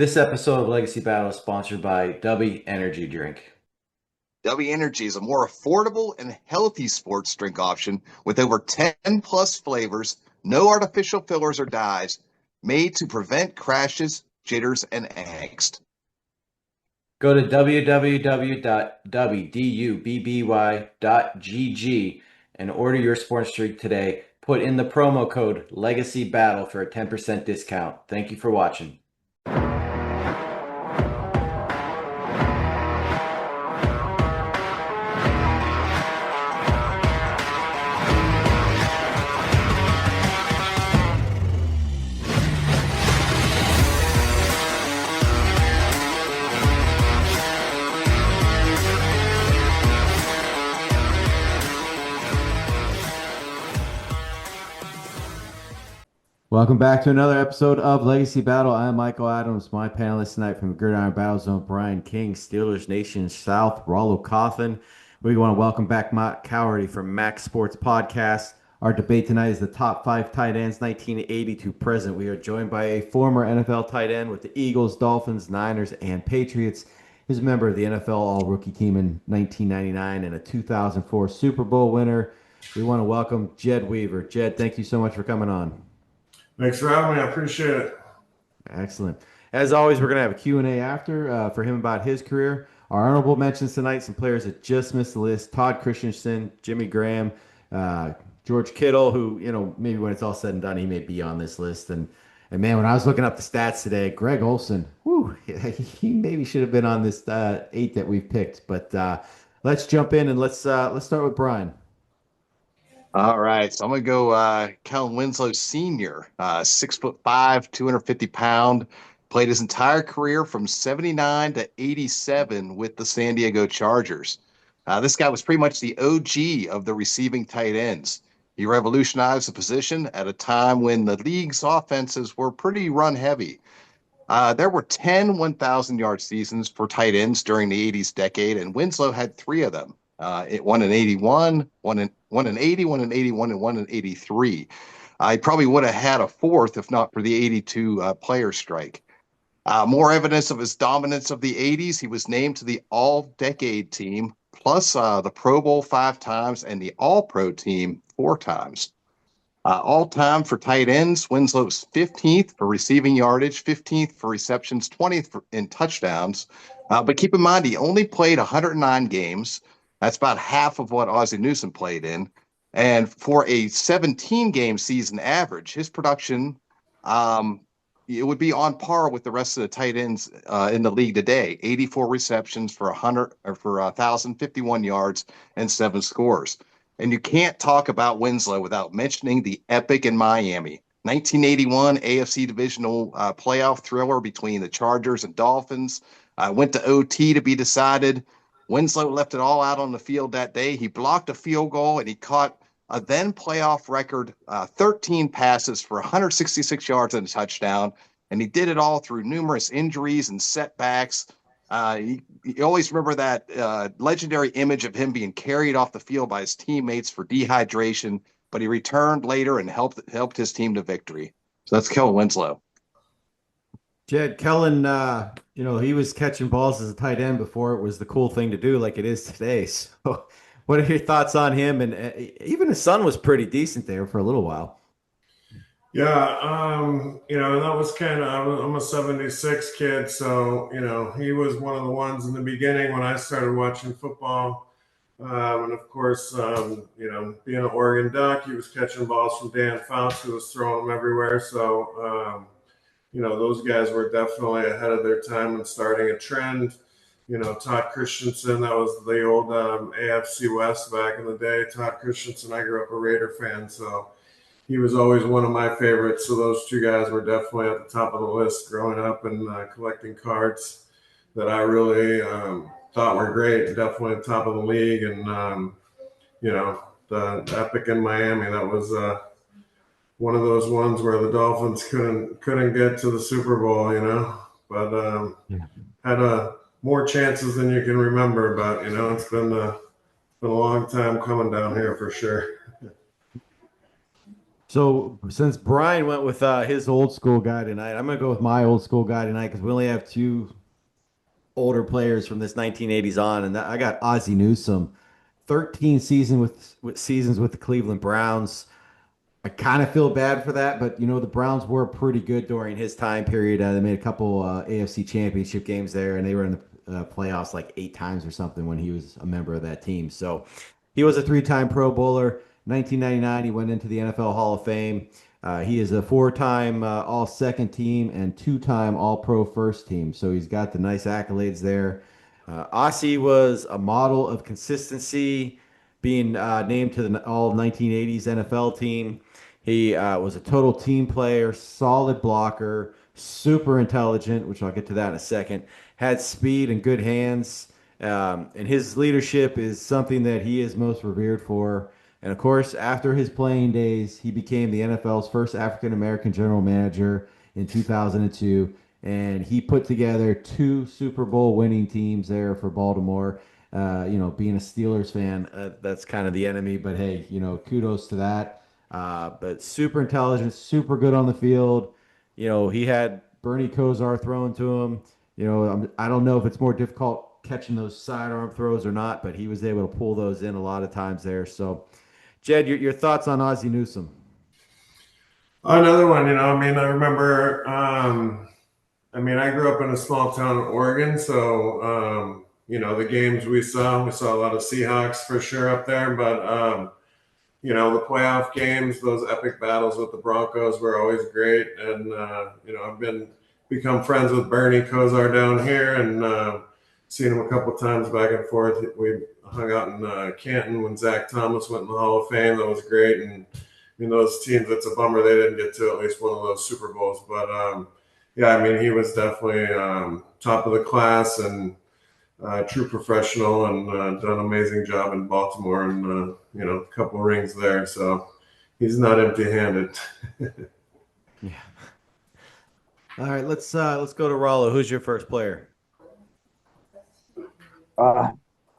This episode of Legacy Battle is sponsored by W Energy Drink. W Energy is a more affordable and healthy sports drink option with over 10 plus flavors, no artificial fillers or dyes, made to prevent crashes, jitters, and angst. Go to www.wdubby.gg and order your sports drink today. Put in the promo code Legacy Battle for a 10% discount. Thank you for watching. Welcome back to another episode of Legacy Battle. I'm Michael Adams. My panelist tonight from the Gridiron Battle Zone, Brian King, Steelers Nation South, Rollo Coffin. We want to welcome back Matt Cowardy from Max Sports Podcast. Our debate tonight is the top five tight ends, 1980 to present. We are joined by a former NFL tight end with the Eagles, Dolphins, Niners, and Patriots. He's a member of the NFL All-Rookie Team in 1999 and a 2004 Super Bowl winner. We want to welcome Jed Weaver. Jed, thank you so much for coming on. Thanks for having me. I appreciate it. Excellent. As always, we're going to have a Q&A after for him about his career. Our honorable mentions tonight, some players that just missed the list: Todd Christensen, Jimmy Graham, George Kittle, who, maybe when it's all said and done, he may be on this list. And man, when I was looking up the stats today, Greg Olsen, he maybe should have been on this 8 that we've picked. But let's jump in and let's start with Brian. All right, so I'm going to go Kellen Winslow Sr., 6'5", 250-pound, played his entire career from 79 to 87 with the San Diego Chargers. This guy was pretty much the OG of the receiving tight ends. He revolutionized the position at a time when the league's offenses were pretty run-heavy. There were 10 1,000-yard seasons for tight ends during the 80s decade, and Winslow had 3 of them. One in 81, one in 80, one in 81, and one in 83. I probably would have had a 4th if not for the 82 player strike. More evidence of his dominance of the 80s. He was named to the All-Decade team, plus the Pro Bowl 5 times and the All-Pro team 4 times. All-time for tight ends, Winslow's 15th for receiving yardage, 15th for receptions, 20th in touchdowns. But keep in mind, he only played 109 games. That's about half of what Ozzie Newsome played in. And for a 17-game season average, his production, it would be on par with the rest of the tight ends in the league today. 84 receptions for 1,051 yards and 7 scores. And you can't talk about Winslow without mentioning the epic in Miami. 1981 AFC divisional playoff thriller between the Chargers and Dolphins. Went to OT to be decided. Winslow left it all out on the field that day. He blocked a field goal, and he caught a then playoff record 13 passes for 166 yards and a touchdown. And he did it all through numerous injuries and setbacks. You always remember that legendary image of him being carried off the field by his teammates for dehydration, but he returned later and helped his team to victory. So that's Kellen Winslow. Jed, Kellen, he was catching balls as a tight end before it was the cool thing to do like it is today. So what are your thoughts on him? And even his son was pretty decent there for a little while. Yeah, that was I'm a 76 kid, so, he was one of the ones in the beginning when I started watching football. And of course, being an Oregon Duck, he was catching balls from Dan Fouts, who was throwing them everywhere. So, those guys were definitely ahead of their time and starting a trend. Todd Christensen, that was the old AFC West back in the day. Todd Christensen, I grew up a Raider fan, so he was always one of my favorites. So those 2 guys were definitely at the top of the list growing up and collecting cards that I really thought were great. Definitely at the top of the league. And, the epic in Miami, that was one of those ones where the Dolphins couldn't get to the Super Bowl, but had more chances than you can remember. But it's been a long time coming down here for sure. So since Brian went with his old school guy tonight, I'm gonna go with my old school guy tonight because we only have two older players from this 1980s on, and I got Ozzie Newsome, 13 seasons with the Cleveland Browns. I kind of feel bad for that, but the Browns were pretty good during his time period. They made a couple AFC Championship games there, and they were in the playoffs like 8 times or something when he was a member of that team. So he was a three-time Pro Bowler. 1999, he went into the NFL Hall of Fame. He is a four-time All Second Team and two-time All Pro First Team. So he's got the nice accolades there. Ossie was a model of consistency, being named to the All 1980s NFL team. He was a total team player, solid blocker, super intelligent, which I'll get to that in a second. Had speed and good hands. And his leadership is something that he is most revered for. And of course, after his playing days, he became the NFL's first African American general manager in 2002. And he put together two Super Bowl winning teams there for Baltimore. Being a Steelers fan, that's kind of the enemy, but hey, kudos to that. But super intelligent, super good on the field. He had Bernie Kosar thrown to him. I don't know if it's more difficult catching those sidearm throws or not, but he was able to pull those in a lot of times there. So, Jed, your thoughts on Ozzie Newsome? Another one, I remember, I grew up in a small town in Oregon, so, the games we saw a lot of Seahawks for sure up there, but, the playoff games, those epic battles with the Broncos were always great. And, I've become friends with Bernie Kosar down here and seen him a couple times back and forth. We hung out in Canton when Zach Thomas went in the Hall of Fame. That was great. And, those teams, it's a bummer they didn't get to at least one of those Super Bowls. But, he was definitely top of the class and true professional and done an amazing job in Baltimore and a couple of rings there. So he's not empty-handed. Yeah. All right, let's go to Rollo. Who's your first player?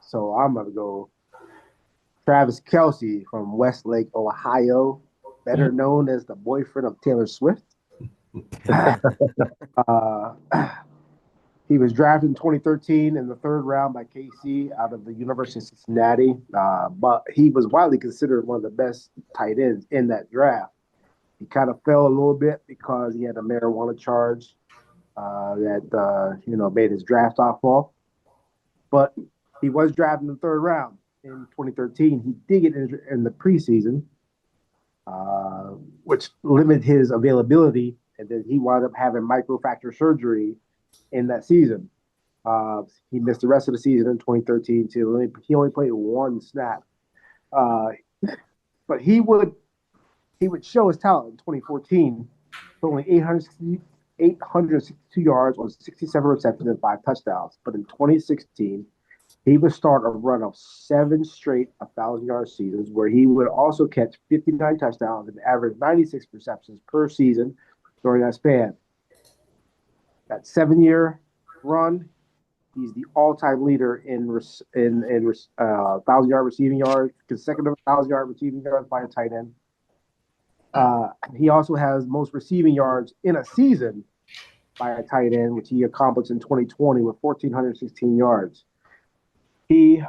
So I'm gonna go Travis Kelce from Westlake, Ohio, better known as the boyfriend of Taylor Swift. uh, He was drafted in 2013 in the third round by KC out of the University of Cincinnati, but he was widely considered one of the best tight ends in that draft. He kind of fell a little bit because he had a marijuana charge that made his draft stock fall. But he was drafted in the third round in 2013. He did get injured in the preseason, which limited his availability, and then he wound up having microfracture surgery in that season. He missed the rest of the season in 2013 too. He only played one snap. But he would show his talent in 2014, only 862 yards on 67 receptions and 5 touchdowns. But in 2016, he would start a run of 7 straight 1,000-yard seasons where he would also catch 59 touchdowns and average 96 receptions per season during that span. That 7-year run, he's the all-time leader in 1,000-yard receiving yards, consecutive 1,000-yard receiving yards by a tight end. He also has most receiving yards in a season by a tight end, which he accomplished in 2020 with 1,416 yards. He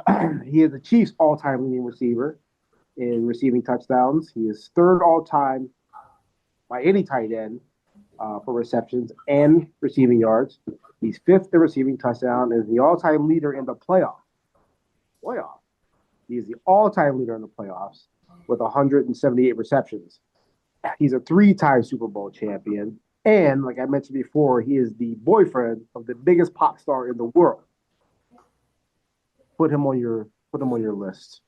is the Chiefs' all-time leading receiver in receiving touchdowns. He is third all-time by any tight end for receptions and receiving yards. He's fifth in receiving touchdown and is the all-time leader in the playoffs. He is the all-time leader in the playoffs with 178 receptions. He's a 3-time Super Bowl champion. And like I mentioned before, he is the boyfriend of the biggest pop star in the world. Put him on your list.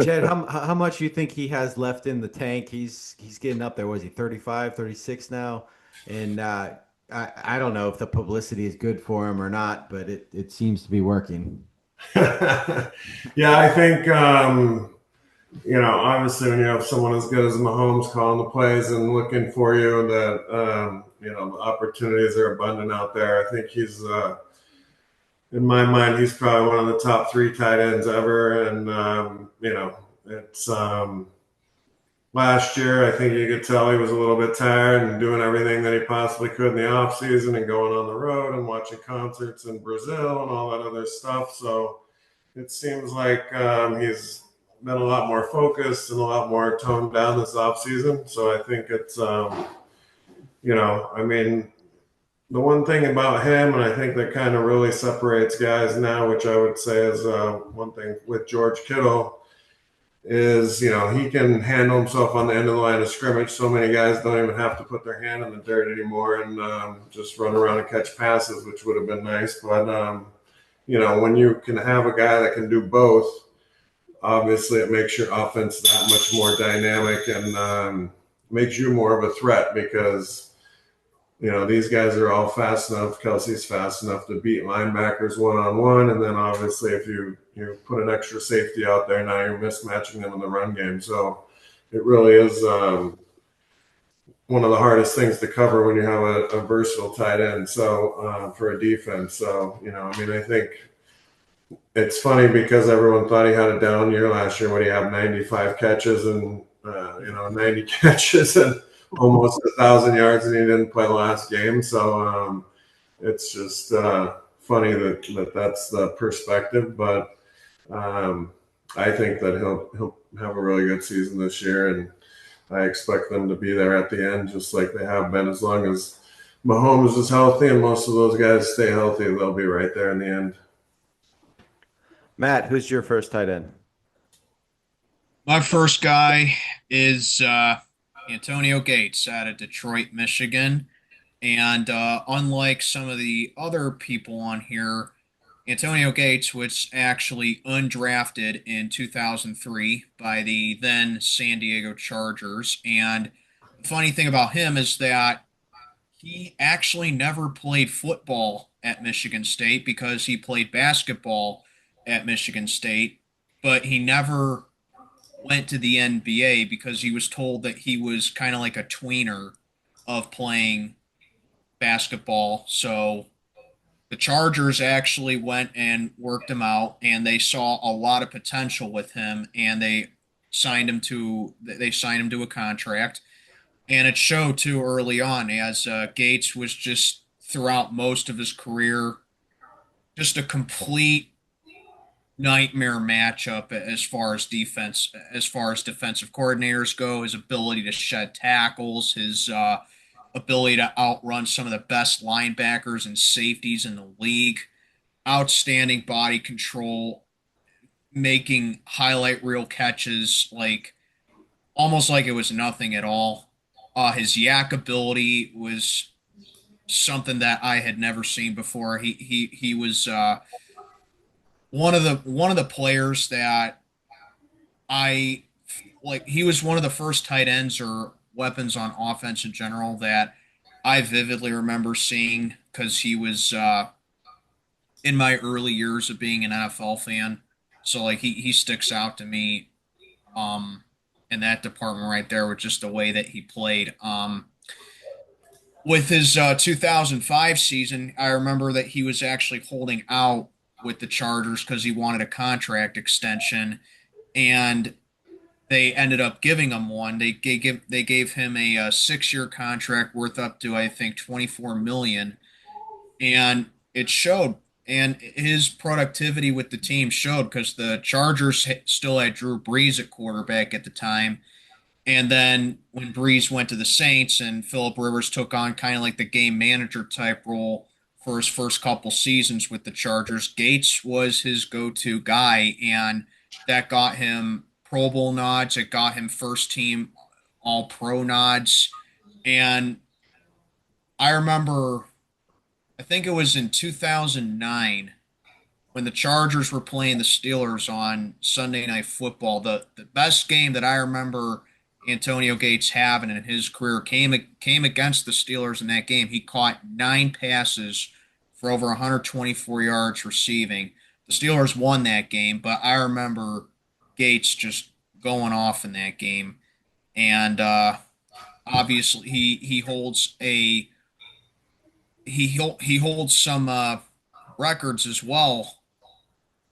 Jed, how much do you think he has left in the tank? He's getting up there. Was he 35, 36 now? And I don't know if the publicity is good for him or not, but it seems to be working. Yeah, I think obviously when you have someone as good as Mahomes calling the plays and looking for you, that the opportunities are abundant out there. I think he's in my mind, he's probably one of the top 3 tight ends ever. And, it's last year. I think you could tell he was a little bit tired and doing everything that he possibly could in the off season and going on the road and watching concerts in Brazil and all that other stuff. So it seems like he's been a lot more focused and a lot more toned down this off season. So I think it's, I mean, the one thing about him, and I think that kind of really separates guys now, which I would say is one thing with George Kittle, is he can handle himself on the end of the line of scrimmage. So many guys don't even have to put their hand in the dirt anymore and just run around and catch passes, which would have been nice. But when you can have a guy that can do both, obviously it makes your offense that much more dynamic and makes you more of a threat because these guys are all fast enough. Kelce's fast enough to beat linebackers one-on-one. And then obviously if you put an extra safety out there, now you're mismatching them in the run game. So it really is one of the hardest things to cover when you have a versatile tight end. So for a defense. So, I think it's funny because everyone thought he had a down year last year when he had 95 catches and, 90 catches and almost 1,000 yards, and he didn't play the last game. So it's just funny that that's the perspective. But I think that he'll have a really good season this year, and I expect them to be there at the end, just like they have been. As long as Mahomes is healthy and most of those guys stay healthy, they'll be right there in the end. Matt, who's your first tight end? My first guy is Antonio Gates out of Detroit, Michigan. And unlike some of the other people on here, Antonio Gates was actually undrafted in 2003 by the then San Diego Chargers. And the funny thing about him is that he actually never played football at Michigan State because he played basketball at Michigan State, but he never went to the NBA because he was told that he was kind of like a tweener of playing basketball. So the Chargers actually went and worked him out, and they saw a lot of potential with him, and they signed him to a contract, and it showed too early on as Gates was just throughout most of his career just a complete nightmare matchup as far as defensive coordinators go. His ability to shed tackles, his ability to outrun some of the best linebackers and safeties in the league, outstanding body control, making highlight reel catches like almost like it was nothing at all. His yak ability was something that I had never seen before. He was one of the players that I like. He was one of the first tight ends or weapons on offense in general that I vividly remember seeing because he was in my early years of being an NFL fan. So like he sticks out to me in that department right there with just the way that he played. With his 2005 season, I remember that he was actually holding out with the Chargers because he wanted a contract extension, and they ended up giving him one. They gave him a 6-year contract worth up to I think 24 million, and it showed. And his productivity with the team showed because the Chargers still had Drew Brees at quarterback at the time. And then when Brees went to the Saints and Philip Rivers took on kind of like the game manager type role for his first couple seasons with the Chargers, Gates was his go-to guy, and that got him Pro Bowl nods. It got him first team All Pro nods. And I remember, I think it was in 2009 when the Chargers were playing the Steelers on Sunday Night Football. The best game that I remember Antonio Gates having in his career came against the Steelers in that game. He caught 9 passes for over 124 yards receiving. The Steelers won that game, but I remember Gates just going off in that game. And obviously he holds some records as well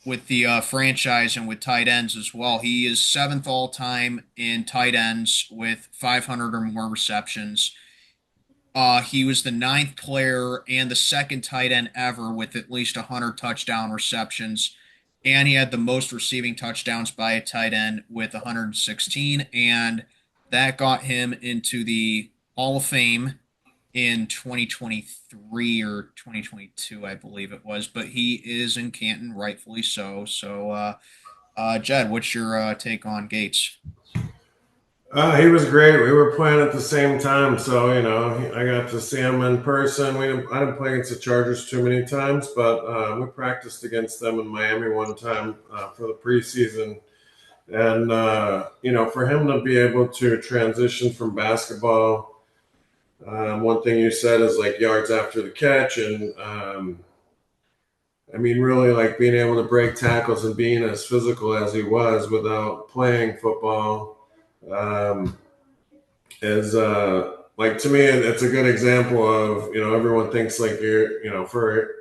with the franchise and with tight ends as well. He is seventh all time in tight ends with 500 or more receptions. He was the ninth player and the second tight end ever with at least 100 touchdown receptions. And he had the most receiving touchdowns by a tight end with 116. And that got him into the Hall of Fame in 2023 or 2022, I believe it was. But he is in Canton, rightfully so. Jed, what's your take on Gates? He was great. We were playing at the same time, so I got to see him in person. I didn't play against the Chargers too many times, but we practiced against them in Miami one time for the preseason. And for him to be able to transition from basketball, one thing you said is like yards after the catch, and really like being able to break tackles and being as physical as he was without playing football. Is like to me it's a good example of everyone thinks like for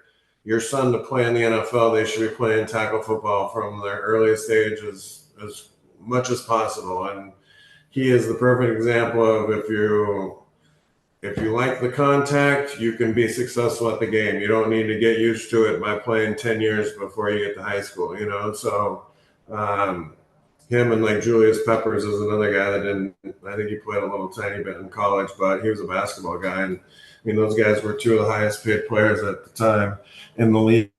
your son to play in the NFL they should be playing tackle football from their earliest age as much as possible, and he is the perfect example of if you like the contact you can be successful at the game. You don't need to get used to it by playing 10 years before you get to high school, so him and like Julius Peppers is another guy that didn't. I think he played a little tiny bit in college, but he was a basketball guy. And those guys were two of the highest paid players at the time in the league.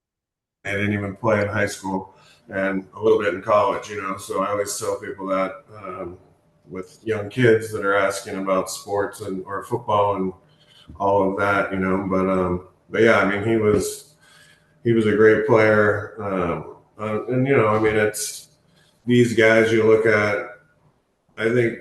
They didn't even play in high school and a little bit in college, So I always tell people that with young kids that are asking about sports or football and all of that, But yeah, he was a great player, and it's. These guys you look at, I think,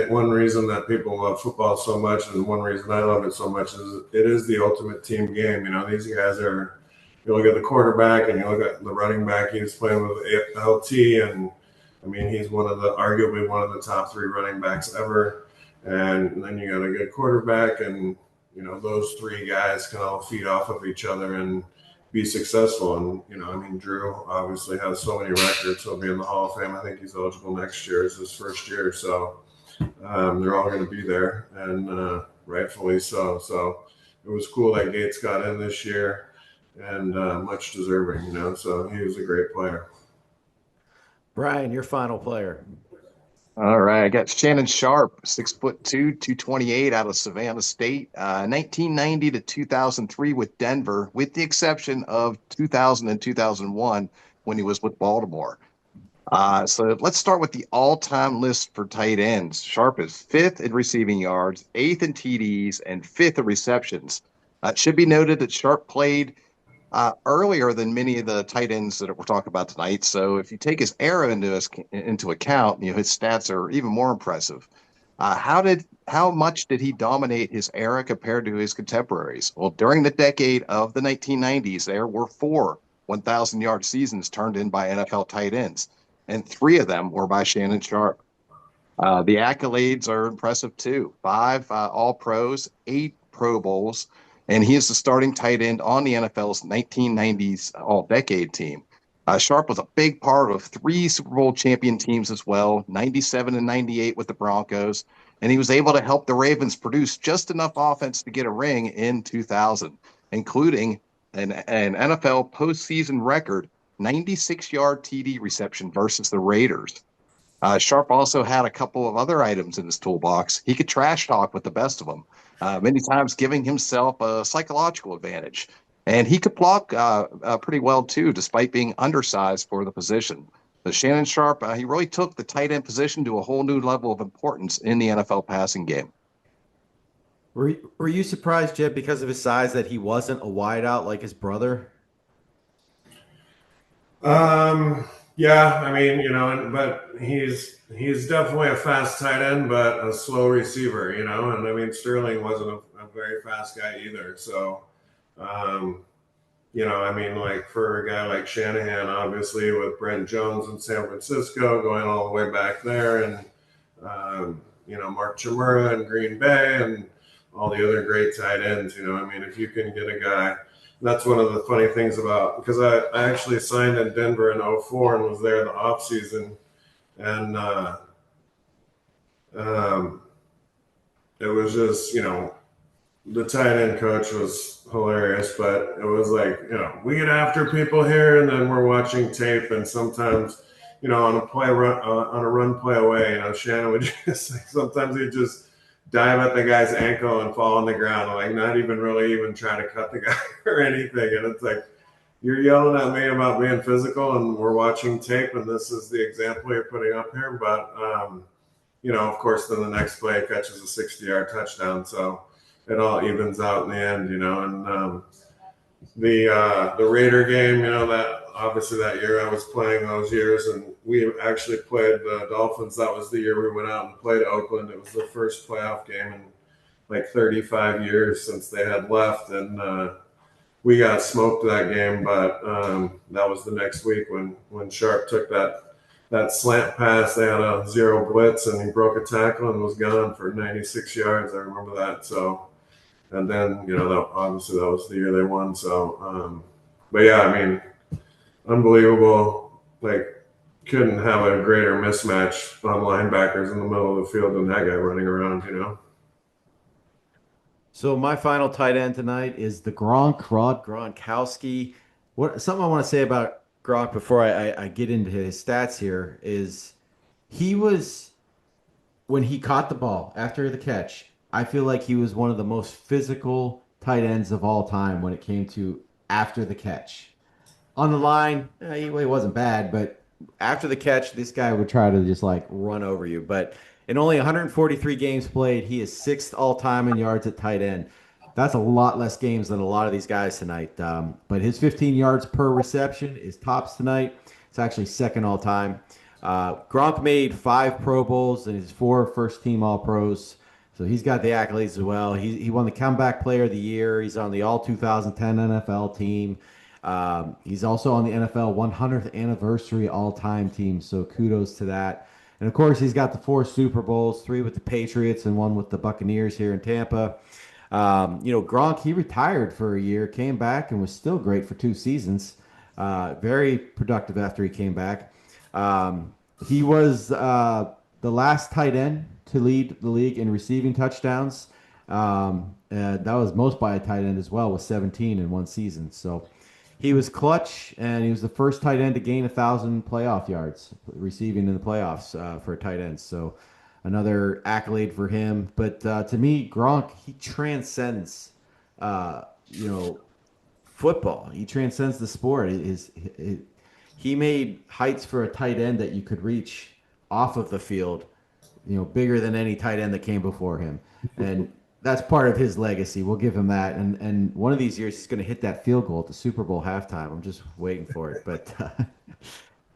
one reason that people love football so much and one reason I love it so much is it is the ultimate team game. These guys are, you look at the quarterback and you look at the running back, he's playing with LT, and he's arguably one of the top three running backs ever. And then you got a good quarterback, and, those three guys can all feed off of each other and be successful. And Drew obviously has so many records. He'll be in the Hall of Fame. I think he's eligible next year. It's his first year, so they're all going to be there, and rightfully so. So it was cool that Gates got in this year, and much deserving. So he was a great player. Brian, your final player. All right, I got Shannon Sharpe, 6'2", 228, out of Savannah State, 1990 to 2003 with Denver, with the exception of 2000 and 2001 when he was with Baltimore. So let's start with the all-time list for tight ends. Sharpe is fifth in receiving yards, eighth in TDs, and fifth in receptions. It should be noted that Sharpe played earlier than many of the tight ends that we're talking about tonight. So if you take his era into account, his stats are even more impressive. How much did he dominate his era compared to his contemporaries? Well, during the decade of the 1990s, there were 4 1,000-yard seasons turned in by NFL tight ends, and 3 of them were by Shannon Sharpe. The accolades are impressive too. 5 All-Pros, 8 Pro Bowls, and he is the starting tight end on the NFL's 1990s All-Decade team. Sharpe was a big part of 3 Super Bowl champion teams as well, 97 and 98 with the Broncos, and he was able to help the Ravens produce just enough offense to get a ring in 2000, including an NFL postseason record 96-yard TD reception versus the Raiders. Sharpe also had a couple of other items in his toolbox. He could trash talk with the best of them, many times giving himself a psychological advantage. And he could block pretty well, too, despite being undersized for the position. But Shannon Sharpe, he really took the tight end position to a whole new level of importance in the NFL passing game. Were you surprised, Jed, because of his size that he wasn't a wideout like his brother? Yeah, but he's definitely a fast tight end, but a slow receiver, and Sterling wasn't a very fast guy either. So, like for a guy like Shanahan, obviously with Brent Jones in San Francisco, going all the way back there, and Mark Chmura in Green Bay, and all the other great tight ends. If you can get a guy that's one of the funny things about, because I actually signed in Denver in '04 and was there in the off season, and um, it was just, the tight end coach was hilarious, but it was like, we get after people here, and then we're watching tape, and sometimes, on a run play away, Shannon would just like, sometimes he'd just dive at the guy's ankle and fall on the ground, like not even really even try to cut the guy or anything. And it's like, you're yelling at me about being physical, and we're watching tape, and this is the example you're putting up here. But of course, then the next play catches a 60-yard touchdown, so it all evens out in the end, And the Raider game, that obviously that year I was playing those years, and we actually played the Dolphins. That was the year we went out and played Oakland. It was the first playoff game in like 35 years since they had left, and we got smoked that game. But that was the next week when Sharpe took that slant pass. They had a zero blitz, and he broke a tackle and was gone for 96 yards. I remember that. So. And then, obviously that was the year they won. So, but yeah, I mean, unbelievable. Like, couldn't have a greater mismatch on linebackers in the middle of the field than that guy running around. So my final tight end tonight is the Gronkowski. Something I want to say about Gronk before I get into his stats here is he was, when he caught the ball after the catch, I feel like he was one of the most physical tight ends of all time when it came to after the catch. On the line, he wasn't bad, but after the catch, this guy would try to just like run over you. But in only 143 games played, he is sixth all time in yards at tight end. That's a lot less games than a lot of these guys tonight. But his 15 yards per reception is tops tonight. It's actually second all time. Gronk made 5 Pro Bowls and his 4 first-team All-Pros. So he's got the accolades as well. He won the Comeback Player of the Year. He's on the All 2010 NFL team. He's also on the NFL 100th anniversary all-time team. So kudos to that. And of course, he's got the 4 Super Bowls, 3 with the Patriots and 1 with the Buccaneers here in Tampa. Gronk, he retired for a year, came back, and was still great for 2 seasons. Very productive after he came back. He was the last tight end to lead the league in receiving touchdowns. And that was most by a tight end as well, with 17 in 1 season. So he was clutch, and he was the first tight end to gain 1,000 playoff yards receiving in the playoffs for a tight end. So another accolade for him. But to me, Gronk, he transcends, football. He transcends the sport. He made heights for a tight end that you could reach off of the field, bigger than any tight end that came before him. And that's part of his legacy. We'll give him that. And one of these years, he's going to hit that field goal at the Super Bowl halftime. I'm just waiting for it. But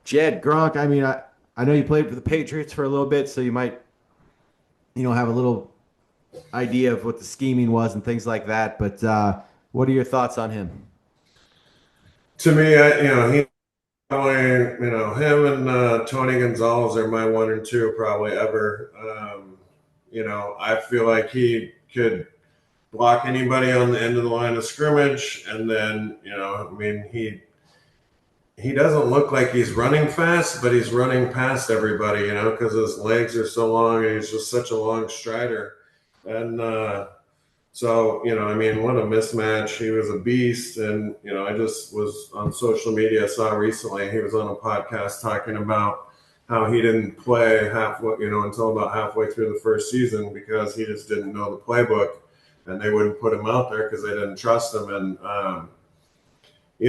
Jed, Gronk, I mean, I know you played for the Patriots for a little bit, so you might, have a little idea of what the scheming was and things like that. But what are your thoughts on him? To me, he probably, him and Tony Gonzalez are my 1 and 2 probably ever. I feel like he could block anybody on the end of the line of scrimmage, and then he doesn't look like he's running fast, but he's running past everybody, because his legs are so long, and he's just such a long strider. And so, what a mismatch. He was a beast. And, I just was on social media, saw recently, he was on a podcast talking about how he didn't play until about halfway through the first season because he just didn't know the playbook, and they wouldn't put him out there because they didn't trust him. And, he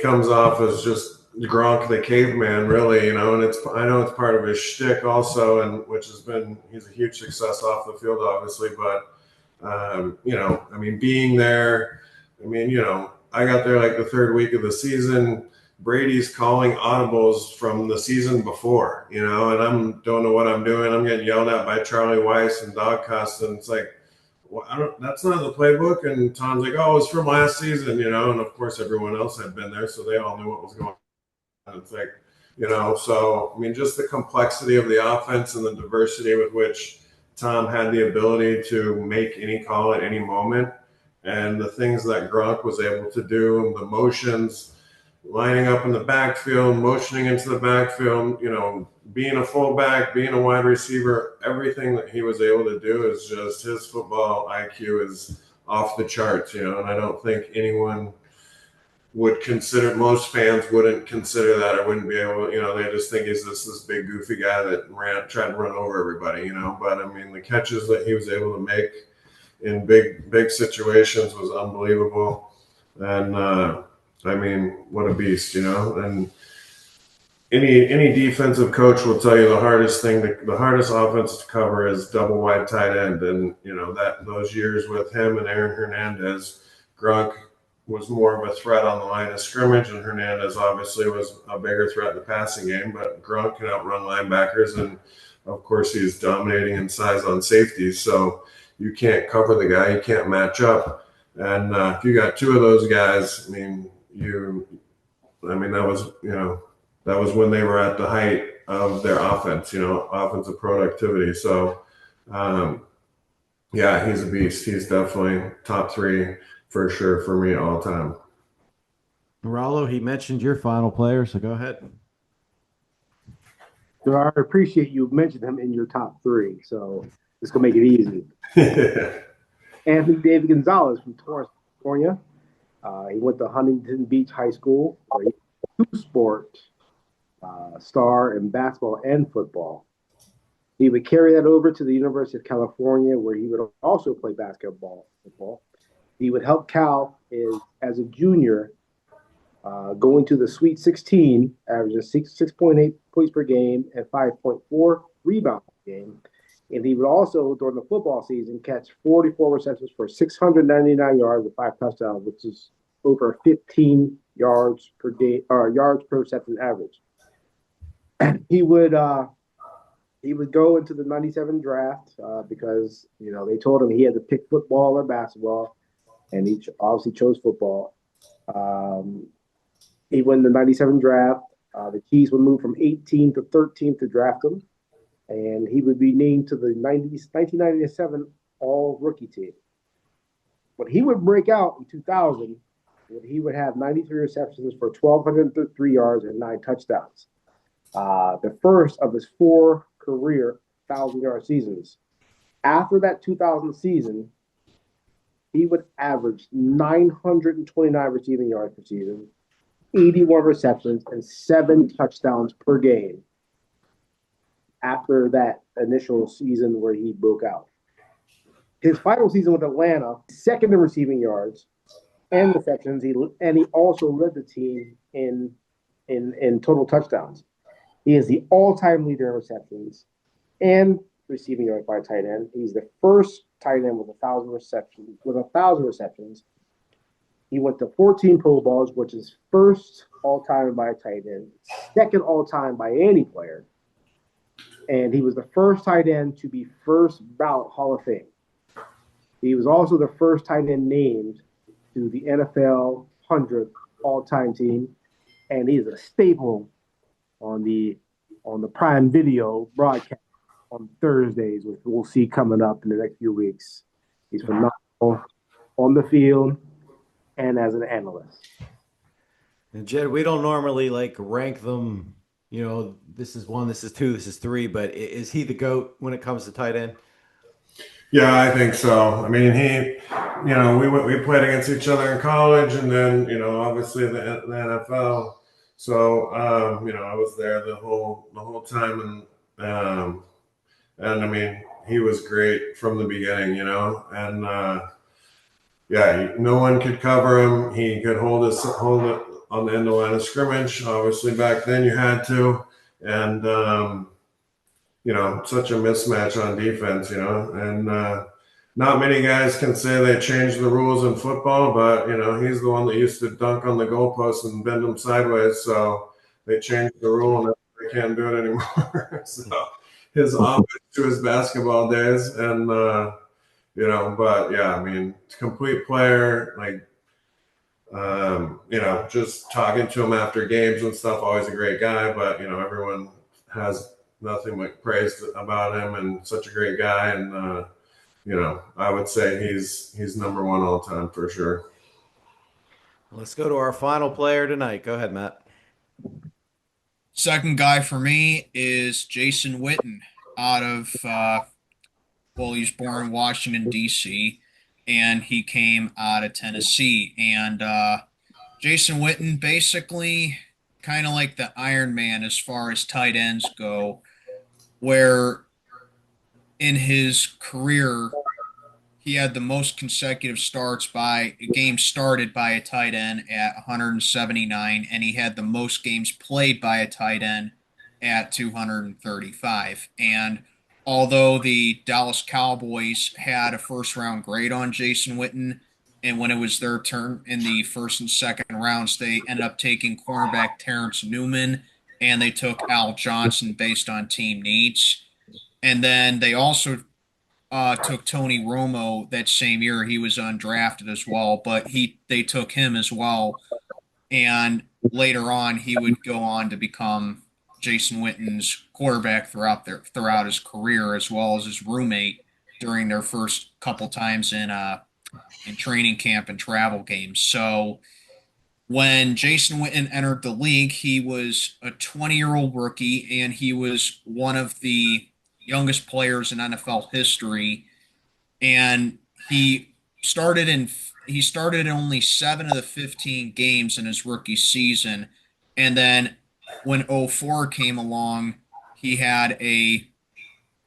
comes off as just Gronk the caveman, really, and I know it's part of his shtick also, and he's a huge success off the field, obviously, but being there, I got there like the 3rd week of the season. Brady's calling audibles from the season before, and I don't know what I'm doing. I'm getting yelled at by Charlie Weiss and dog cussed, and it's like, well, that's not the playbook. And Tom's like, oh, it's from last season, and of course everyone else had been there, so they all knew what was going on. It's like, so just the complexity of the offense and the diversity with which Tom had the ability to make any call at any moment. and the things that Gronk was able to do, and the motions, lining up in the backfield, motioning into the backfield, being a fullback, being a wide receiver, everything that he was able to do is just, his football IQ is off the charts, and I don't think anyone would consider, most fans wouldn't consider that, or wouldn't be able, they just think he's this big goofy guy that tried to run over everybody, but I mean, the catches that he was able to make in big situations was unbelievable. And I mean, what a beast, and any defensive coach will tell you the hardest offense to cover is double wide tight end. And that those years with him and Aaron Hernandez, Gronk was more of a threat on the line of scrimmage, and Hernandez obviously was a bigger threat in the passing game, but Gronk can outrun linebackers, and of course he's dominating in size on safeties, so you can't cover the guy, you can't match up. And if you got two of those guys, that was when they were at the height of their offense, offensive productivity. So he's a beast. He's definitely top three for sure for me all time. Rollo, he mentioned your final player, so go ahead. So I appreciate you mentioned him in your top three, so it's going to make it easy. Anthony David Gonzalez from Torrance, California. He went to Huntington Beach High School, where he was a two-sport star in basketball and football. He would carry that over to the University of California, where he would also play basketball, football. He would help Cal as a junior, going to the Sweet 16, averaging 6.8 points per game and 5.4 rebounds per game. And he would also, during the football season, catch 44 receptions for 699 yards and 5 touchdowns, which is over 15 yards per day, or yards per reception average. He would go into the '97 draft because they told him he had to pick football or basketball, and he obviously chose football. He won the '97 draft. The Chiefs would move from 18th to 13th to draft him, and he would be named to the 1997 All-Rookie team. But he would break out in 2000, when he would have 93 receptions for 1,203 yards and 9 touchdowns. The first of his 4 career 1,000-yard seasons. After that 2000 season, he would average 929 receiving yards per season, 81 receptions, and 7 touchdowns per game after that initial season where he broke out. His final season with Atlanta, second in receiving yards and receptions, and he also led the team in total touchdowns. He is the all-time leader in receptions and receiving yards by a tight end. He's the first tight end with 1,000 receptions. He went to 14 Pro Bowls, which is first all-time by a tight end, second all-time by any player. And he was the first tight end to be first ballot Hall of Fame. He was also the first tight end named to the NFL 100 all-time team, and he's a staple on the Prime Video broadcast on Thursdays, which we'll see coming up in the next few weeks. He's phenomenal on the field and as an analyst. And Jed, we don't normally rank them. This is 1, this is 2, this is 3. But is he the GOAT when it comes to tight end? Yeah, I think so. I mean, we played against each other in college, and then obviously the NFL. So I was there the whole time, and I mean, he was great from the beginning, and no one could cover him. He could hold it on the end of the line of scrimmage. Obviously, back then you had to, and such a mismatch on defense, and not many guys can say they changed the rules in football, but he's the one that used to dunk on the goalpost and bend them sideways. So they changed the rule, and they can't do it anymore. So his homage to his basketball days, and but yeah, I mean, complete player, just talking to him after games and stuff, always a great guy, but everyone has nothing but praise about him, and such a great guy. And I would say he's number one all time for sure. Let's go to our final player tonight. Go ahead, Matt. Second guy for me is Jason Witten out of, he was born in Washington, D.C., and he came out of Tennessee. And Jason Witten, basically kind of like the Iron Man as far as tight ends go, where in his career, he had the most consecutive starts by games started by a tight end at 179, and he had the most games played by a tight end at 235. And although the Dallas Cowboys had a first round grade on Jason Witten, and when it was their turn in the first and second rounds, they ended up taking cornerback Terrence Newman and they took Al Johnson based on team needs. And then they also took Tony Romo that same year. He was undrafted as well, but they took him as well. And later on, he would go on to become Jason Witten's quarterback throughout his career, as well as his roommate during their first couple times in training camp and travel games. So when Jason Witten entered the league, he was a 20-year-old rookie, and he was one of the youngest players in NFL history. And he started in only 7 of the 15 games in his rookie season. And then when '04 came along, he had a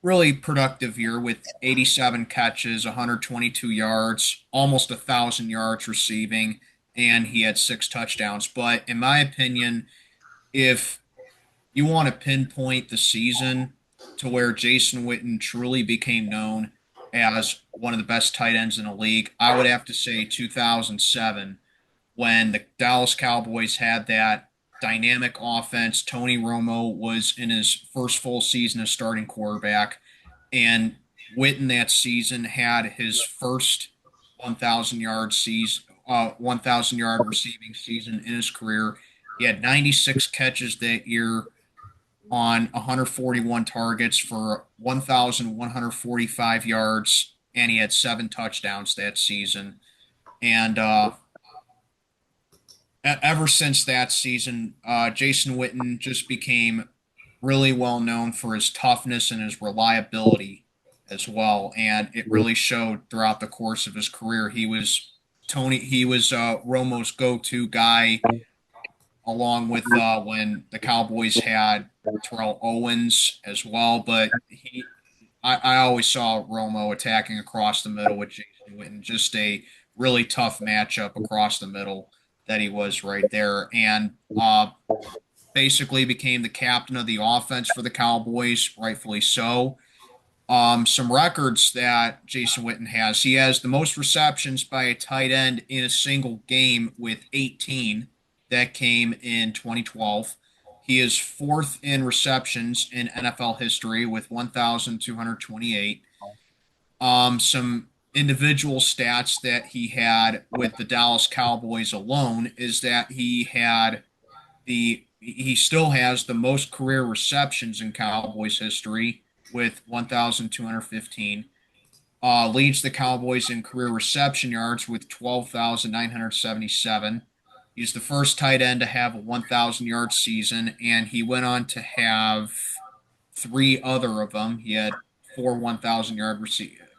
really productive year with 87 catches, 122 yards, almost 1,000 yards receiving, and he had 6 touchdowns. But in my opinion, if you want to pinpoint the season to where Jason Witten truly became known as one of the best tight ends in the league, I would have to say 2007, when the Dallas Cowboys had that dynamic offense. Tony Romo was in his first full season as starting quarterback, and Witten that season had his first 1,000 yard receiving season in his career. He had 96 catches that year on 141 targets for 1,145 yards, and he had 7 touchdowns that season. And ever since that season, Jason Witten just became really well known for his toughness and his reliability as well. And it really showed throughout the course of his career. He was Romo's go-to guy, along with when the Cowboys had Terrell Owens as well. But I always saw Romo attacking across the middle with Jason Witten, just a really tough matchup across the middle that he was right there. And basically became the captain of the offense for the Cowboys, rightfully so. Some records that Jason Witten has. He has the most receptions by a tight end in a single game with 18. That came in 2012. He is fourth in receptions in NFL history with 1,228. Some individual stats that he had with the Dallas Cowboys alone is that he still has the most career receptions in Cowboys history with 1,215. Leads the Cowboys in career reception yards with 12,977. He's the first tight end to have a 1,000 yard season, and he went on to have 3 other of them. He had 4 1,000 yard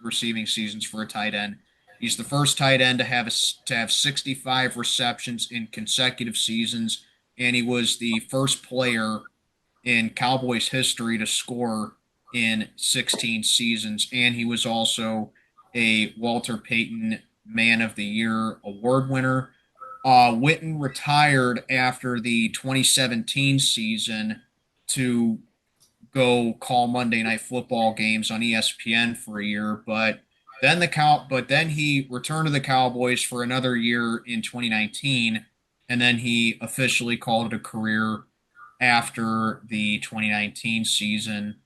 receiving seasons for a tight end. He's the first tight end to have 65 receptions in consecutive seasons, and he was the first player in Cowboys history to score in 16 seasons. And he was also a Walter Payton Man of the Year award winner. Witten retired after the 2017 season to go call Monday Night Football games on ESPN for a year, but then he returned to the Cowboys for another year in 2019, and then he officially called it a career after the 2019 season.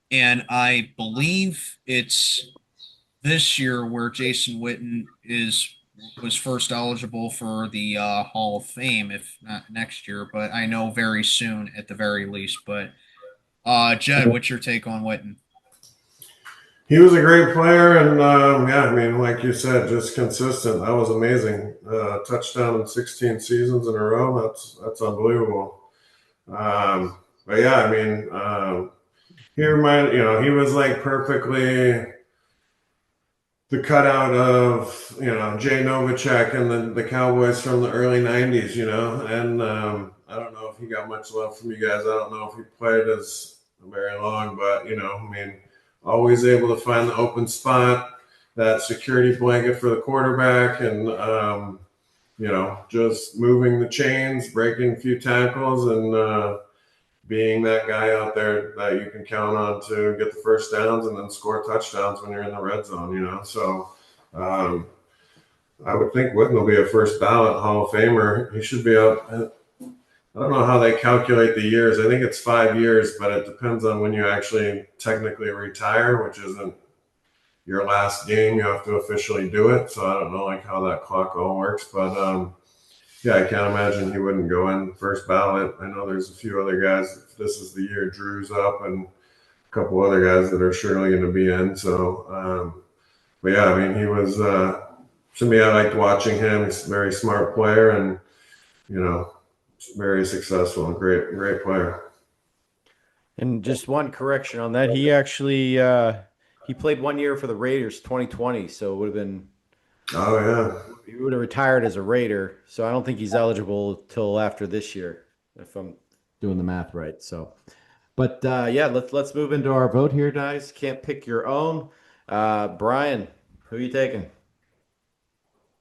And I believe it's this year where Jason Witten was first eligible for the Hall of Fame, if not next year, but I know very soon at the very least. But Jed, what's your take on Witten? He was a great player, and yeah, I mean, like you said, just consistent. That was amazing. Touchdown in 16 seasons in a row. That's unbelievable. But yeah, I mean, he reminded he was like perfectly the cutout of Jay Novacek and the Cowboys from the early '90s. And I don't know if he got much love from you guys. I don't know if he played as very long, but I mean, always able to find the open spot, that security blanket for the quarterback, and just moving the chains, breaking a few tackles, and being that guy out there that you can count on to get the first downs and then score touchdowns when you're in the red zone. So I would think Witten will be a first ballot Hall of Famer. He should be up. I don't know how they calculate the years. I think it's 5 years, but it depends on when you actually technically retire, which isn't your last game. You have to officially do it. So I don't know like how that clock all works, but yeah, I can't imagine he wouldn't go in first ballot. I know there's a few other guys. If this is the year Drew's up, and a couple other guys that are surely going to be in. So, but yeah, I mean, he was to me. I liked watching him. He's a very smart player, and very successful and great player. And just one correction on that, he actually he played 1 year for the Raiders, 2020. So it would have been. Oh yeah. He would have retired as a Raider, so I don't think he's eligible till after this year, if I'm doing the math right. So, but yeah, let's move into our vote here, guys. Can't pick your own. Brian, who are you taking?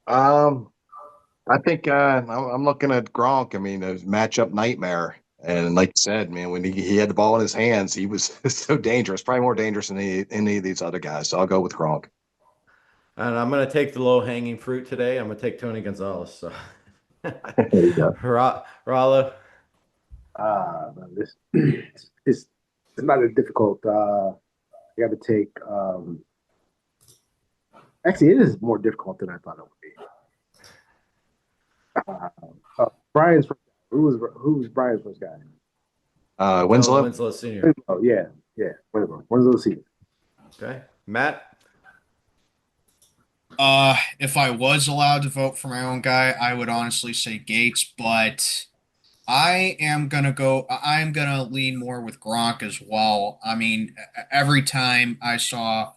I think I'm looking at Gronk. I mean, a matchup nightmare. And like you said, man, when he had the ball in his hands, he was so dangerous, probably more dangerous than any of these other guys. So I'll go with Gronk. And I'm going to take the low hanging fruit today. I'm going to take Tony Gonzalez. So, There you go. Rollo. This it's not a difficult. You got to take. Actually, it is more difficult than I thought it would be. Brian's first guy. Who was Brian's first guy? Winslow. Winslow Senior. Oh yeah. Winslow Senior. Okay, Matt. If I was allowed to vote for my own guy, I would honestly say Gates, but I'm gonna lean more with Gronk as well. I mean, every time I saw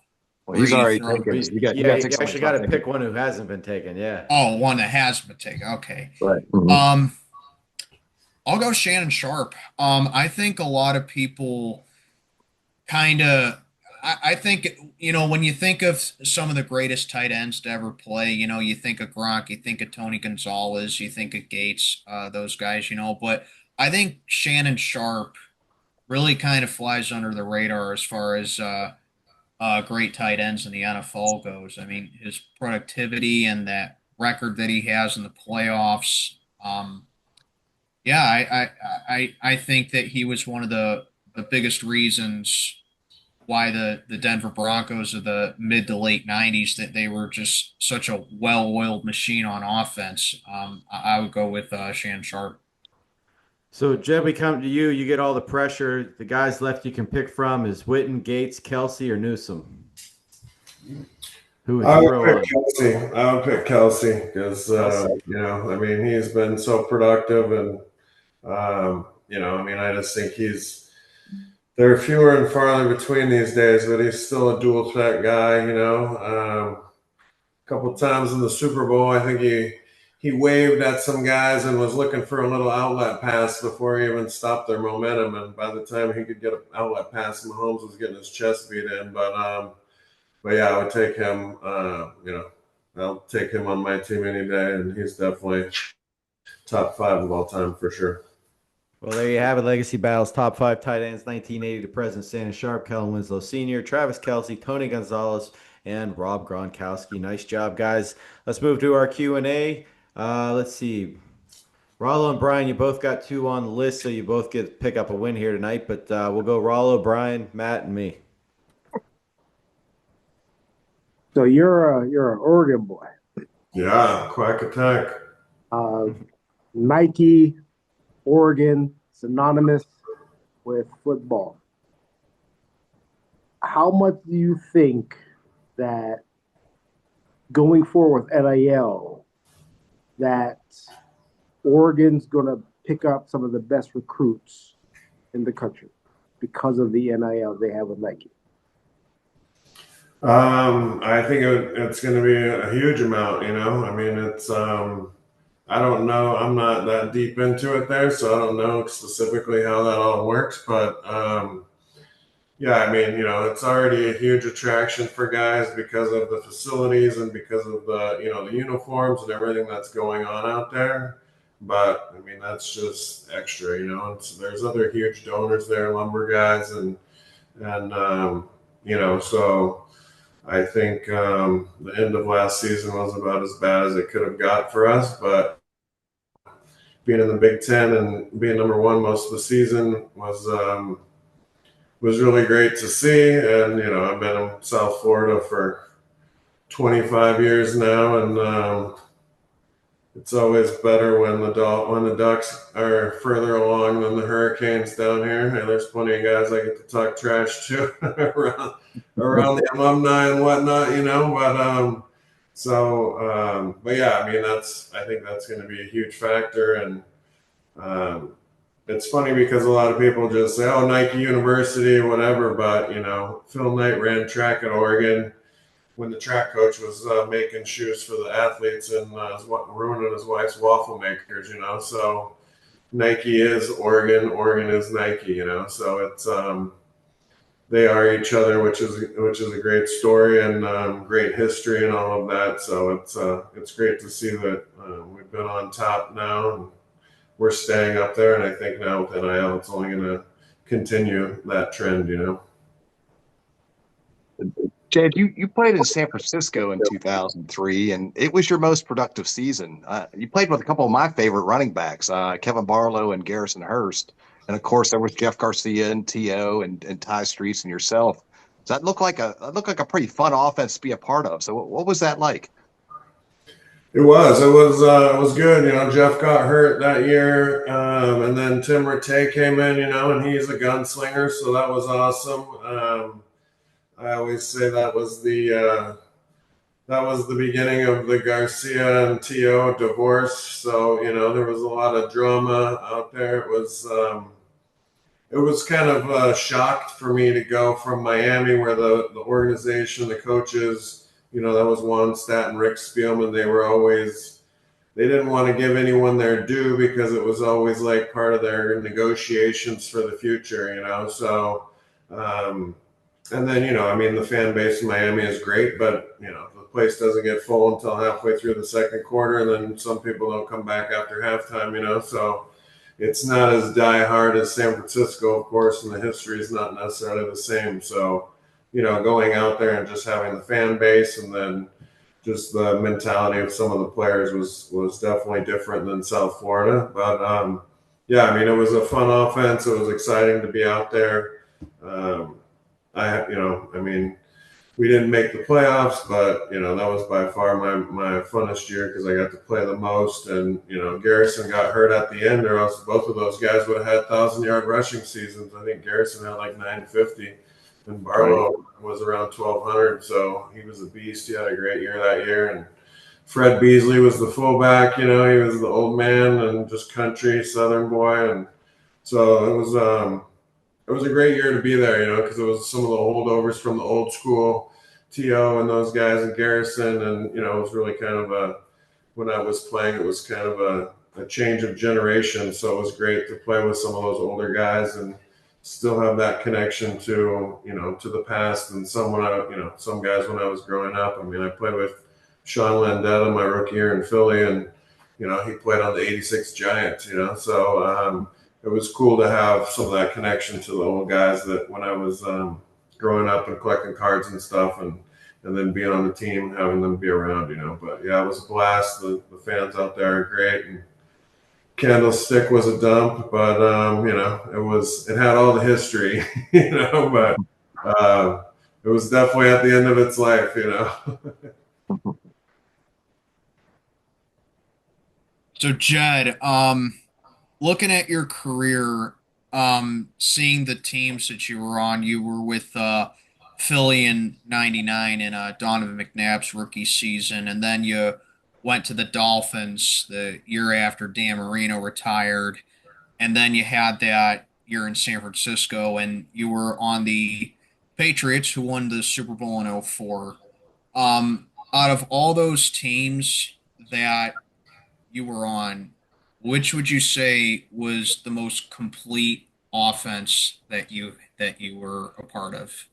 Well, he's Brady already throw, taken. You got Yeah, to you take actually got to pick one who hasn't been taken. Yeah. oh, one that has been taken. Okay. Right. Um, I'll go Shannon Sharpe. I think a lot of people kind of I think when you think of some of the greatest tight ends to ever play, you think of Gronk, you think of Tony Gonzalez, you think of Gates, those guys, but I think Shannon Sharpe really kind of flies under the radar as far as great tight ends in the NFL goes. I mean, his productivity and that record that he has in the playoffs. Yeah, I think that he was one of the biggest reasons why the Denver Broncos of the mid to late '90s that they were just such a well-oiled machine on offense. I would go with Shannon Sharpe. So, Jed, we come to you. You get all the pressure. The guys left you can pick from is Witten, Gates, Kelce, or Newsome. Who would you throw on? Kelce. I would pick Kelce because I mean, he's been so productive, and I mean, I just think there are fewer and farther between these days, but he's still a dual threat guy. A couple times in the Super Bowl, I think he waved at some guys and was looking for a little outlet pass before he even stopped their momentum. And by the time he could get an outlet pass, Mahomes was getting his chest beat in. But yeah, I would take him. I'll take him on my team any day, and he's definitely top 5 of all time for sure. Well, there you have it. Legacy Battles, top 5 tight ends, 1980 to present. Shannon Sharpe, Kellen Winslow Sr., Travis Kelce, Tony Gonzalez, and Rob Gronkowski. Nice job, guys. Let's move to our Q&A. Let's see. Rollo and Brian, you both got 2 on the list, so you both get to pick up a win here tonight. But we'll go Rollo, Brian, Matt, and me. So you're an Oregon boy. Yeah, quack attack. Nike, Oregon, synonymous with football. how much do you think that going forward with NIL that Oregon's going to pick up some of the best recruits in the country because of the NIL they have with Nike? I think it's going to be a huge amount. I mean, I don't know. I'm not that deep into it there, so I don't know specifically how that all works. But yeah, I mean, it's already a huge attraction for guys because of the facilities and because of the uniforms and everything that's going on out there. But I mean, that's just extra. There's other huge donors there, lumber guys, and so. I think the end of last season was about as bad as it could have got for us, but being in the Big Ten and being number one most of the season was really great to see. And I've been in South Florida for 25 years now, and it's always better when the Ducks are further along than the Hurricanes down here. And there's plenty of guys I get to talk trash to around the alumni and whatnot, but yeah, I mean, I think that's going to be a huge factor. And it's funny because a lot of people just say, "Oh, Nike University, whatever." But Phil Knight ran track at Oregon when the track coach was making shoes for the athletes and ruining his wife's waffle makers. So Nike is Oregon, Oregon is Nike. So it's they are each other, which is a great story and great history and all of that. So it's great to see that we've been on top now and we're staying up there. And I think now with NIL, it's only going to continue that trend. Jed, you played in San Francisco in 2003, and it was your most productive season. You played with a couple of my favorite running backs, Kevin Barlow and Garrison Hurst. And of course, there was Jeff Garcia and T.O. and Ty Streets and yourself. So that looked like a pretty fun offense to be a part of. So what was that like? It was good. Jeff got hurt that year, and then Tim Rattay came in. And he's a gunslinger, so that was awesome. I always say that was the beginning of the Garcia and T.O. divorce. So there was a lot of drama out there. It was kind of shocked for me to go from Miami, where the organization, the coaches, that was Juan Stat and Rick Spielman. They didn't want to give anyone their due because it was always like part of their negotiations for the future, So, and then, I mean, the fan base in Miami is great, but, the place doesn't get full until halfway through the second quarter. And then some people don't come back after halftime, So it's not as die-hard as San Francisco, of course, and the history is not necessarily the same. So, going out there and just having the fan base and then just the mentality of some of the players was definitely different than South Florida. But yeah, I mean, it was a fun offense. It was exciting to be out there. I mean, we didn't make the playoffs, but that was by far my funnest year because I got to play the most. And Garrison got hurt at the end, or else both of those guys would have had 1,000-yard rushing seasons. I think Garrison had like 950, and Barlow was around 1,200. So he was a beast. He had a great year that year. And Fred Beasley was the fullback. He was the old man and just country Southern boy, and so it was a great year to be there, because it was some of the holdovers from the old school, T.O. and those guys and Garrison. And, it was really kind of when I was playing, it was kind of a change of generation. So it was great to play with some of those older guys and still have that connection to, to the past. And some guys when I was growing up, I mean, I played with Sean Landeta my rookie year in Philly, and, he played on the 86 Giants, so, it was cool to have some of that connection to the old guys that when I was growing up and collecting cards and stuff, and then being on the team, having them be around, But yeah, it was a blast. The fans out there are great, and Candlestick was a dump, but it had all the history, But it was definitely at the end of its life, So Jed, looking at your career, seeing the teams that you were on, you were with Philly in '99 in Donovan McNabb's rookie season, and then you went to the Dolphins the year after Dan Marino retired, and then you had that year in San Francisco, and you were on the Patriots who won the Super Bowl in '04. Out of all those teams that you were on, which would you say was the most complete offense that you were a part of?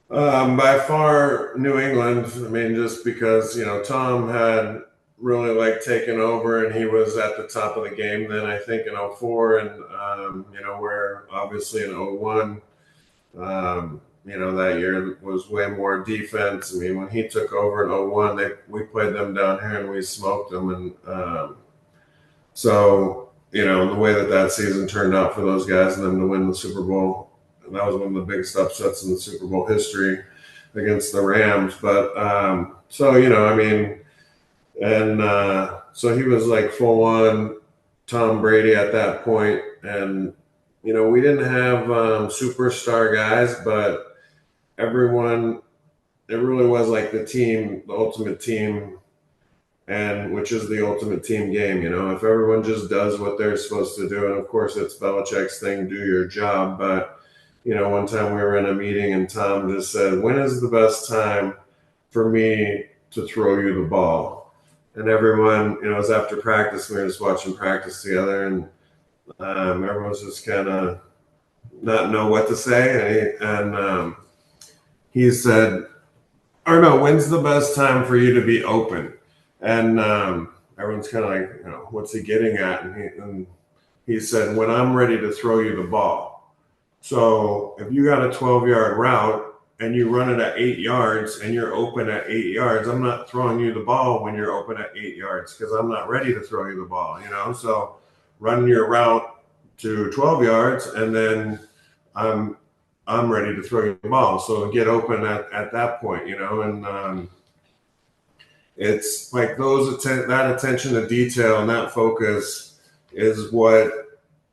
By far, New England. I mean, just because Tom had really taken over, and he was at the top of the game then. I think in '04, and where obviously in '01, that year was way more defense. I mean, when he took over in '01, we played them down here and we smoked them, and so the way that season turned out for those guys and them to win the Super Bowl. That was one of the biggest upsets in the Super Bowl history against the Rams. But so I mean, and so he was full on Tom Brady at that point, and we didn't have superstar guys, but everyone, it really was the team, the ultimate team, and which is the ultimate team game. If everyone just does what they're supposed to do, and of course it's Belichick's thing, do your job, but one time we were in a meeting and Tom just said, "When is the best time for me to throw you the ball?" And everyone, it was after practice. We were just watching practice together, and everyone's just kind of not know what to say. And he said, or no, "When's the best time for you to be open?" And everyone's kind of what's he getting at? And he said, "When I'm ready to throw you the ball." So if you got a 12-yard route and you run it at 8 yards and you're open at 8 yards, I'm not throwing you the ball when you're open at 8 yards because I'm not ready to throw you the ball, So run your route to 12 yards and then I'm ready to throw you the ball. So get open at that point, and it's that attention to detail and that focus is what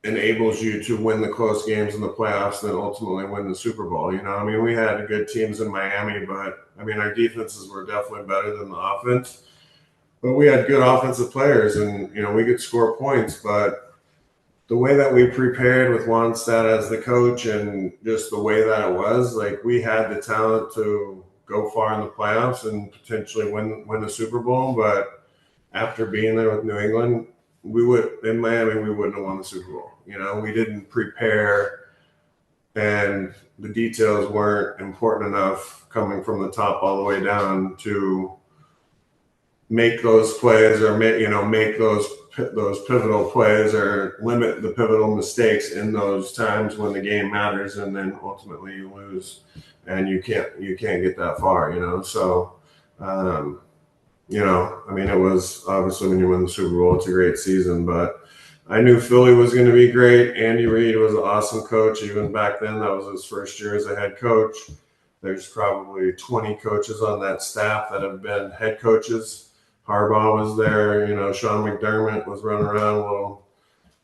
enables you to win the close games in the playoffs and then ultimately win the Super Bowl. I mean, we had good teams in Miami, but I mean, our defenses were definitely better than the offense. But we had good offensive players, and we could score points. But the way that we prepared with Wannstedt as the coach, and just the way that it was, we had the talent to go far in the playoffs and potentially win the Super Bowl. But after being there with New England, in Miami, we wouldn't have won the Super Bowl. We didn't prepare, and the details weren't important enough coming from the top all the way down to make those plays or make those pivotal plays or limit the pivotal mistakes in those times when the game matters, and then ultimately you lose and you can't get that far. So I mean, it was obviously when you win the Super Bowl, it's a great season, but I knew Philly was going to be great. Andy Reid was an awesome coach. Even back then, that was his first year as a head coach. There's probably 20 coaches on that staff that have been head coaches. Harbaugh was there. Sean McDermott was running around,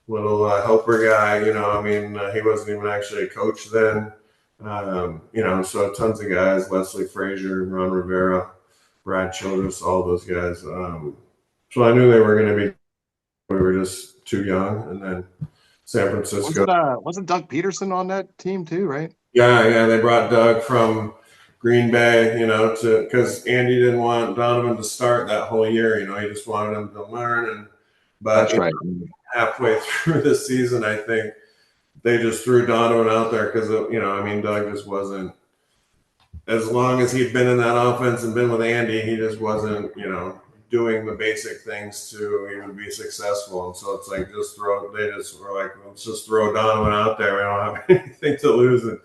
little helper guy. I mean, he wasn't even actually a coach then. So tons of guys, Leslie Frazier, Ron Rivera, Brad Childress, all those guys. So I knew they were going to be. We were just too young, and then San Francisco. Wasn't Doug Peterson on that team too, right? Yeah. They brought Doug from Green Bay, because Andy didn't want Donovan to start that whole year. He just wanted him to learn. But that's right. Halfway through the season, I think they just threw Donovan out there because I mean, Doug just wasn't. As long as he'd been in that offense and been with Andy, he just wasn't, doing the basic things to even be successful. And so it's they just were let's just throw Donovan out there. We don't have anything to lose. And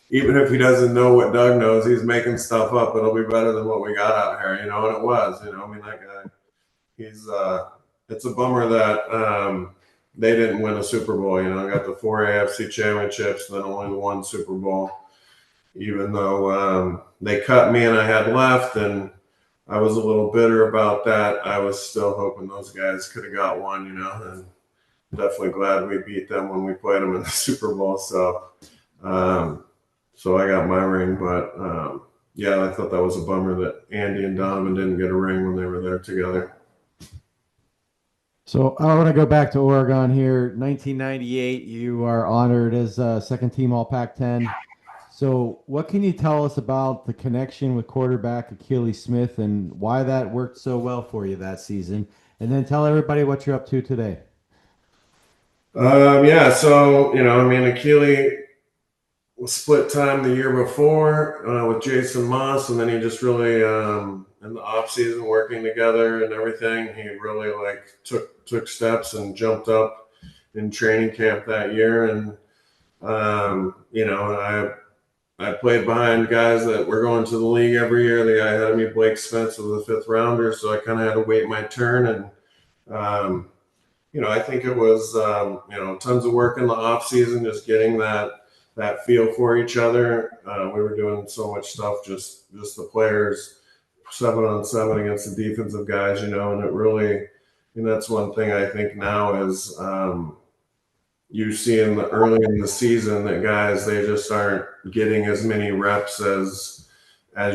even if he doesn't know what Doug knows, he's making stuff up. It'll be better than what we got out here, and it was, I mean, that guy, he's, it's a bummer that they didn't win a Super Bowl, got the 4 AFC championships, then only the 1 Super Bowl. Even though they cut me and I had left, and I was a little bitter about that, I was still hoping those guys could have got one, and definitely glad we beat them when we played them in the Super Bowl. So, so I got my ring. But yeah, I thought that was a bummer that Andy and Donovan didn't get a ring when they were there together. So I want to go back to Oregon here. 1998, you are honored as second team All Pac-10. So what can you tell us about the connection with quarterback Akili Smith and why that worked so well for you that season? And then tell everybody what you're up to today. Yeah, so I mean, Akili was split time the year before with Jason Moss, and then he just really in the off season working together and everything, he really like took steps and jumped up in training camp that year. And I played behind guys that were going to the league every year. The guy ahead of me, Blake Spence, was the 5th rounder, so I kind of had to wait my turn. And I think it was tons of work in the off season, just getting that feel for each other. We were doing so much stuff, just the players, 7-on-7 against the defensive guys, and it really, that's one thing I think now is you see early in the season that guys, they just aren't getting as many reps as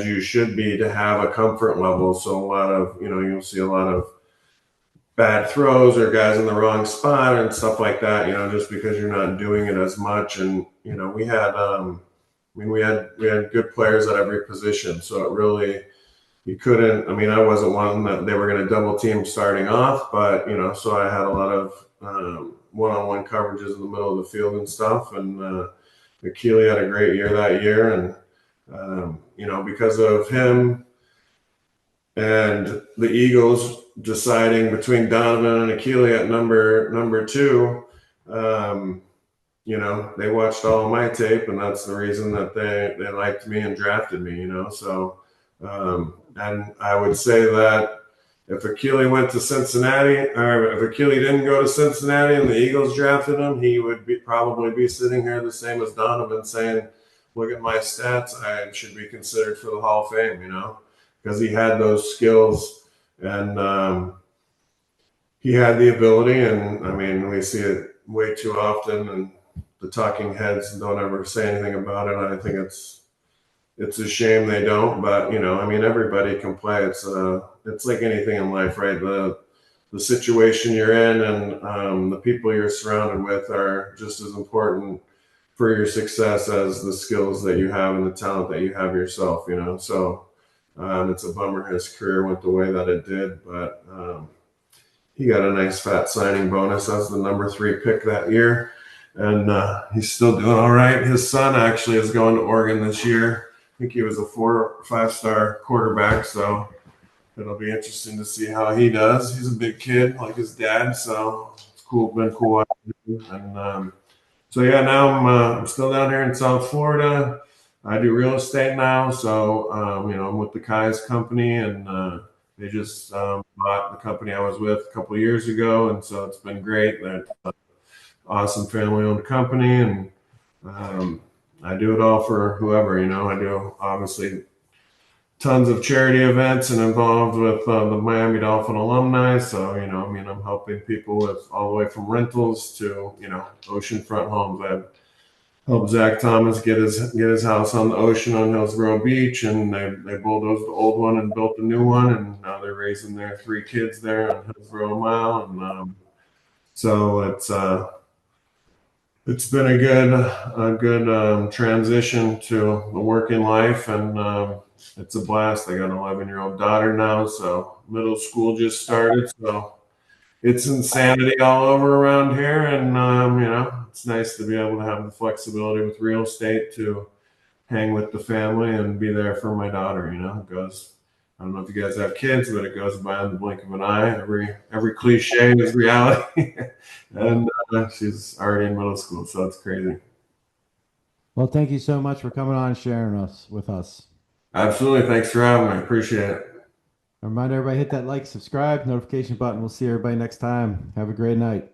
you should be to have a comfort level. So a lot of, you'll see a lot of bad throws or guys in the wrong spot and stuff like that, just because you're not doing it as much. And, we had good players at every position. So it really, you couldn't, I wasn't one that they were going to double team starting off, but, so I had a lot of one-on-one coverages in the middle of the field and stuff. And Akili had a great year that year. And, because of him and the Eagles deciding between Donovan and Akili at number 2, they watched all of my tape, and that's the reason that they liked me and drafted me, So, and I would say that if Akili went to Cincinnati, or if Akili didn't go to Cincinnati and the Eagles drafted him, he would probably be sitting here the same as Donovan saying, look at my stats, I should be considered for the Hall of Fame, because he had those skills and he had the ability. And we see it way too often, and the talking heads don't ever say anything about it. I think it's a shame they don't, but everybody can play. It's like anything in life, right? The situation you're in and the people you're surrounded with are just as important for your success as the skills that you have and the talent that you have yourself, So it's a bummer his career went the way that it did, but he got a nice fat signing bonus as the number 3 pick that year. And he's still doing all right. His son actually is going to Oregon this year. I think he was a 4 or 5-star quarterback, so it'll be interesting to see how he does. He's a big kid like his dad, so it's cool. Been cool. And so yeah, now I'm still down here in South Florida. I do real estate now, so I'm with the Kai's company, and they just bought the company I was with a couple of years ago, and so it's been great. They're an awesome family-owned company, and I do it all for whoever. I do obviously tons of charity events and involved with the Miami Dolphin alumni. So I'm helping people with all the way from rentals to oceanfront homes. I've helped Zach Thomas get his house on the ocean on Hillsborough Beach, and they bulldozed the old one and built a new one, and now they're raising their 3 kids there on Hillsborough Mile. And so it's been a good transition to the working life, and it's a blast. I got an 11-year-old daughter now, so middle school just started, so it's insanity all over around here. And it's nice to be able to have the flexibility with real estate to hang with the family and be there for my daughter. It goes, I don't know if you guys have kids, but it goes by in the blink of an eye. Every cliche is reality. And she's already in middle school, so it's crazy. Well, thank you so much for coming on and sharing with us. Absolutely. Thanks for having me. Appreciate it. Remind everybody, hit that like, subscribe, notification button. We'll see everybody next time. Have a great night.